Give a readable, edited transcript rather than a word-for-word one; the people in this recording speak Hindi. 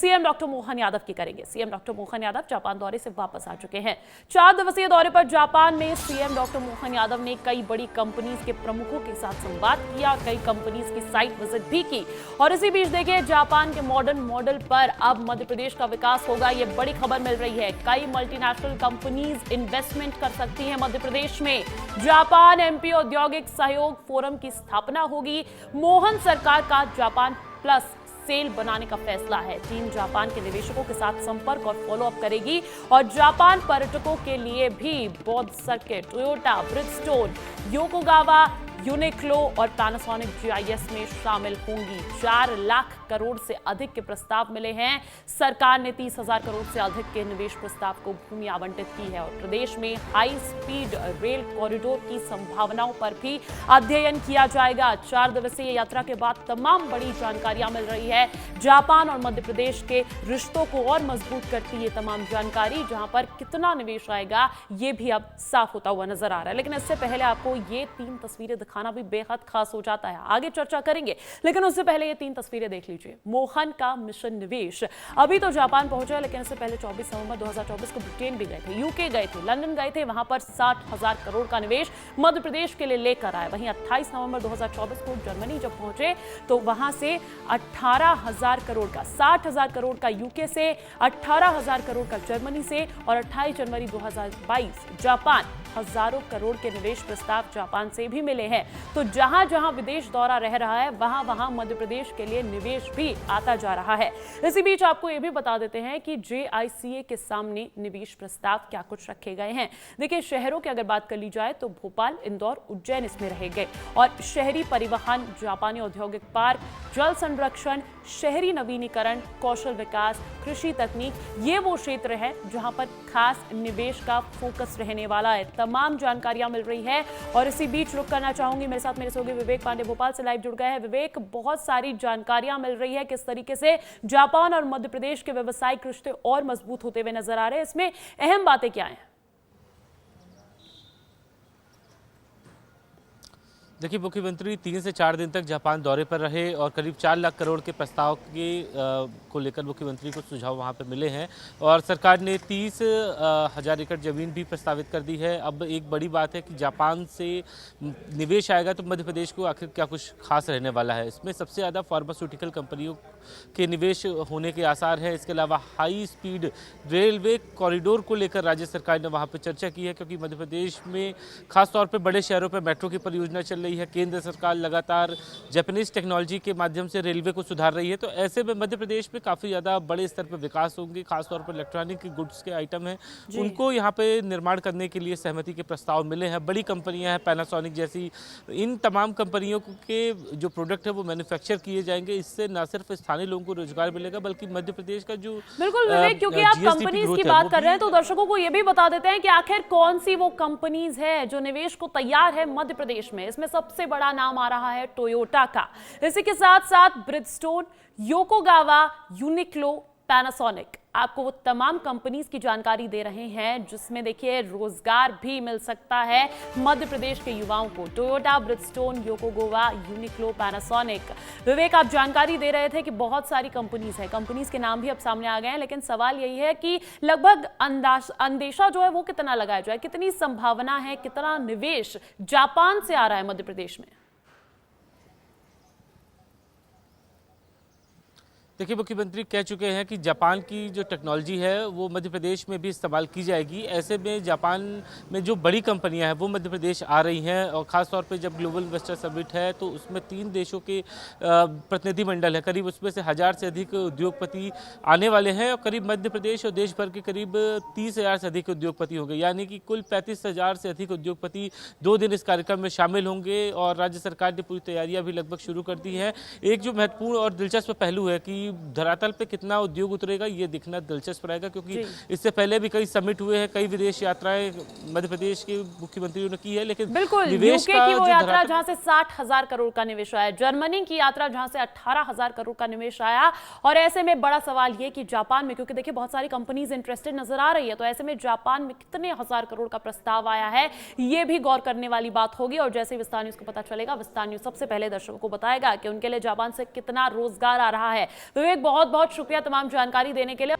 सीएम डॉक्टर मोहन यादव की करेंगे। CM doctor Mohan Yadav Japan दौरे से वापस आ चुके हैं। 4 दिवसीय दौरे पर जापान में सीएम डॉक्टर मोहन यादव ने कई बड़ी कंपनीज के प्रमुखों के साथ संवाद किया, कई कंपनीज की साइट विजिट भी की। और इसी बीच देखिए, जापान के मॉडर्न मॉडल पर अब मध्य प्रदेश का विकास होगा, ये बड़ी खबर मिल रही है। कई मल्टीनेशनल कंपनीज इन्वेस्टमेंट कर सकती हैं मध्य प्रदेश में। जापान एमपी औद्योगिक सहयोग फोरम की स्थापना होगी। मोहन सरकार का जापान प्लस सेल बनाने का फैसला है। टीम जापान के निवेशकों के साथ संपर्क और फॉलोअप करेगी और जापान पर्यटकों के लिए भी बौद्ध circuit, Toyota, Bridgestone, Yokogawa, Uniqlo और पैनासोनिक जीआईएस में शामिल होंगी। 4 लाख करोड़ से अधिक के प्रस्ताव मिले हैं। सरकार ने 30,000 करोड़ से अधिक के निवेश प्रस्ताव को भूमि आवंटित की है और प्रदेश में हाई स्पीड रेल कॉरिडोर की संभावनाओं पर भी अध्ययन किया जाएगा। 4 दिवसीय यात्रा के बाद तमाम बड़ी जानकारियां मिल रही है। जापान और मध्य प्रदेश के रिश्तों को और मजबूत करती है तमाम जानकारी, जहां पर कितना निवेश आएगा ये भी अब साफ होता हुआ नजर आ रहा है। लेकिन इससे पहले आपको ये 3 तस्वीरें दिखाना भी बेहद खास हो जाता है। आगे चर्चा करेंगे, लेकिन उससे पहले ये 3 तस्वीरें देख लीजिए। मोहन का मिशन निवेश अभी तो जापान पहुंचा, लेकिन इससे पहले 24 नवंबर 2024 को ब्रिटेन भी गए थे, यूके गए थे, लंदन गए थे। वहां पर 60,000 करोड़ का निवेश मध्य प्रदेश के लिए लेकर आए। वहीं 28 नवंबर 2024 को जर्मनी जब पहुंचे तो वहां से 18,000 करोड़ का, 60,000 करोड़ का यूके से, 18,000 करोड़ का जर्मनी से और 28 जनवरी 2022 जापान, हजारों करोड़ के निवेश प्रस्ताव जापान से भी मिले हैं। तो जहां जहां विदेश दौरा रह रहा है, वहां वहां मध्य प्रदेश के लिए निवेश भी आता जा रहा है। इसी बीच आपको यह भी बता देते हैं कि JICA के सामने निवेश प्रस्ताव क्या कुछ रखे गए हैं। देखिए, शहरों की अगर बात कर ली जाए तो भोपाल, इंदौर, उज्जैन इसमें रहेंगे और शहरी परिवहन, जापानी औद्योगिक पार्क, जल संरक्षण, शहरी नवीनीकरण, कौशल विकास, कृषि तकनीक, ये वो क्षेत्र है जहां पर खास निवेश का फोकस रहने वाला है। तमाम जानकारियां मिल रही है और इसी बीच रुक करना चाहूंगी, मेरे साथ मेरे सहयोगी विवेक पांडे भोपाल से लाइव जुड़ गए हैं। विवेक, बहुत सारी जानकारियां मिल रही है किस तरीके से जापान और मध्य प्रदेश के व्यवसायिक रिश्ते और मजबूत होते हुए नजर आ रहे हैं, इसमें अहम बातें क्या हैं? देखिए, मुख्यमंत्री 3 से 4 दिन तक जापान दौरे पर रहे और करीब 4 लाख करोड़ के प्रस्ताव को लेकर मुख्यमंत्री को सुझाव वहां पर मिले हैं और सरकार ने 30,000 एकड़ जमीन भी प्रस्तावित कर दी है। अब एक बड़ी बात है कि जापान से निवेश आएगा तो मध्य प्रदेश को आखिर क्या कुछ खास रहने वाला है। इसमें सबसे ज़्यादा फार्मास्यूटिकल कंपनियों के निवेश होने के आसार हैं। इसके अलावा हाई स्पीड रेलवे कॉरिडोर को लेकर राज्य सरकार ने वहाँ पर चर्चा की है, क्योंकि मध्य प्रदेश में खासतौर पर बड़े शहरों पर मेट्रो की परियोजना चल रही है। केंद्र सरकार लगातार जापानीज टेक्नोलॉजी के माध्यम से रेलवे को सुधार रही है। तो ऐसे में मध्य प्रदेश में काफ़ी ज़्यादा बड़े स्तर पर विकास होंगे। खासतौर पर इलेक्ट्रॉनिक गुड्स के आइटम हैं, उनको यहाँ पे निर्माण करने के लिए सहमति के प्रस्ताव मिले हैं। बड़ी कंपनियां हैं, पैनासोनिक जैसी, इन तमाम कंपनियों के जो प्रोडक्ट है वो मैन्युफैक्चर किए जाएंगे। इससे न सिर्फ स्थानीय लोगों को रोजगार मिलेगा, बल्कि मध्य प्रदेश का जो बिल्कुल विवेक, क्योंकि आप कंपनीज की बात कर रहे हैं तो दर्शकों को यह भी बता देते हैं कि आखिर कौन सी वो कंपनीज है जो निवेश को तैयार है मध्य प्रदेश में। इसमें सबसे बड़ा नाम आ रहा है टोयोटा का। इसी के साथ साथ ब्रिजस्टोन, योकोगावा, यूनिक्लो, पैनासोनिक, आपको वो तमाम कंपनीज की जानकारी दे रहे हैं जिसमें देखिए रोजगार भी मिल सकता है मध्य प्रदेश के युवाओं को। Toyota, Bridgestone, Yokogawa, Uniqlo, Panasonic. Vivek, आप जानकारी दे रहे थे कि बहुत सारी कंपनीज हैं, कंपनीज के नाम भी अब सामने आ गए हैं, लेकिन सवाल यही है कि लगभग अंदेशा जो है वो कितना लगाया जाए, कितनी संभावना है, कितना निवेश जापान से आ रहा है मध्य प्रदेश में? देखिए, मुख्यमंत्री कह चुके हैं कि जापान की जो टेक्नोलॉजी है वो मध्य प्रदेश में भी इस्तेमाल की जाएगी। ऐसे में जापान में जो बड़ी कंपनियां हैं वो मध्य प्रदेश आ रही हैं और ख़ासतौर पे जब ग्लोबल इन्वेस्टर समिट है तो उसमें 3 देशों के प्रतिनिधिमंडल है, करीब उसमें से 1000 से अधिक उद्योगपति आने वाले हैं और करीब मध्य प्रदेश और देश भर के करीब 30,000 से अधिक उद्योगपति होंगे। यानी कि कुल 35,000 से अधिक उद्योगपति 2 दिन इस कार्यक्रम में शामिल होंगे और राज्य सरकार ने पूरी तैयारियाँ भी लगभग शुरू कर दी हैं। एक जो महत्वपूर्ण और दिलचस्प पहलू है कि धरातल पे कितना उद्योग उतरेगा ये दिखना दिलचस्प रहेगा, क्योंकि इससे पहले भी कई समिट हुए हैं, कई विदेश यात्राएं मध्य प्रदेश के मुख्यमंत्रियों ने की है। लेकिन बिल्कुल, निवेश यूके की वो यात्रा जहां से 60,000 करोड़ का निवेश आया, जर्मनी की यात्रा जहां से 18,000 करोड़ का निवेश आया, और ऐसे में बड़ा सवाल ये कि जापान में, क्योंकि देखिए बहुत सारी कंपनीज इंटरेस्टेड नजर आ रही है, तो ऐसे में जापान में कितने हजार करोड़ का प्रस्ताव आया है ये भी गौर करने वाली बात होगी। और जैसे विस्तार न्यूज को पता चलेगा, विस्तार न्यूज सबसे पहले दर्शकों को बताएगा कि उनके लिए जापान से कितना रोजगार आ रहा है। विवेक, बहुत बहुत शुक्रिया तमाम जानकारी देने के लिए।